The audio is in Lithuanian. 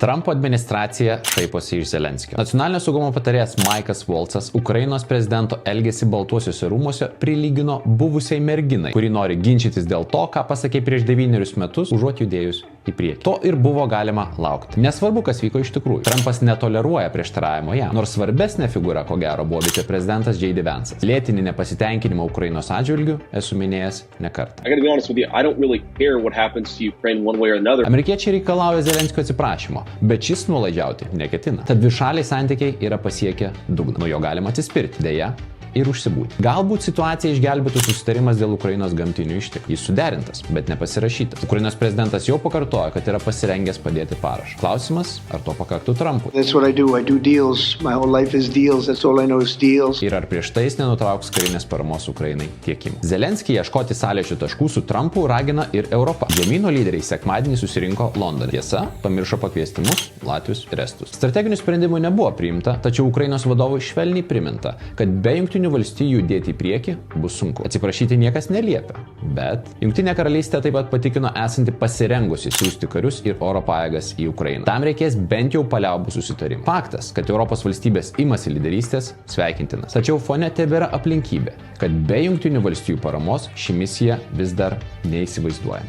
Trumpo administracija šaiposi iš Zelenskio. Nacionalinio saugumo patarėjas Maikas Volcas Ukrainos prezidento elgesį Baltuosiuose rūmuose prilygino buvusiai merginai, kuri nori ginčytis dėl to, ką pasakė prieš 9 metus, užuot judėjus į priekį. To ir buvo galima laukti. Nesvarbu, kas vyko iš tikrųjų. Trumpas netoleruoja prieštaravimo jam, nors svarbesnė figūra, ko gero, buvo viceprezidentas J.D. Vance'as. Lėtinį nepasitenkinimą Ukrainos atžvilgiu esu minėjęs ne kartą. Amerikiečiai reikalauja Zelenskio atsiprašymo, bet šis nuolaidžiauti neketina. Tad dvišaliai santykiai yra pasiekę dugną. Nuo jo galima atsispirti, deja, ir užsibūti. Galbūt situaciją išgelbėtų susitarimas dėl Ukrainos gamtinių išteklių. Jis suderintas, bet nepasirašytas. Ukrainos prezidentas jau pakartojo, kad yra pasirengęs padėti parašą. Klausimas, ar to pakaktų Trumpui? Ir ar prieš tai jis nenutrauks karinės paramos Ukrainai tiekimą. Zelenskį ieškoti sąlyčio taškų su Trumpu ragina ir Europa. Žemyno lyderiai sekmadienį susirinko Londone. Tiesa, pamiršo pakviesti mus, latvius ir estus. Strateginių sprendimų nebuvo priimta, tačiau Ukrainos vadovui švelniai priminta, kad be Jungtinių valstijų judėti į priekį bus sunku. Atsiprašyti niekas neliepia, bet Jungtinė karalystė taip pat patikino esanti pasirengusi siųsti karius ir oro pajėgas į Ukrainą. Tam reikės bent jau paliaubų susitarimų. Faktas, kad Europos valstybės imasi lyderystės, sveikintinas. Tačiau fone tebėra aplinkybė, kad be Jungtinių valstijų paramos ši misija vis dar neįsivaizduojama.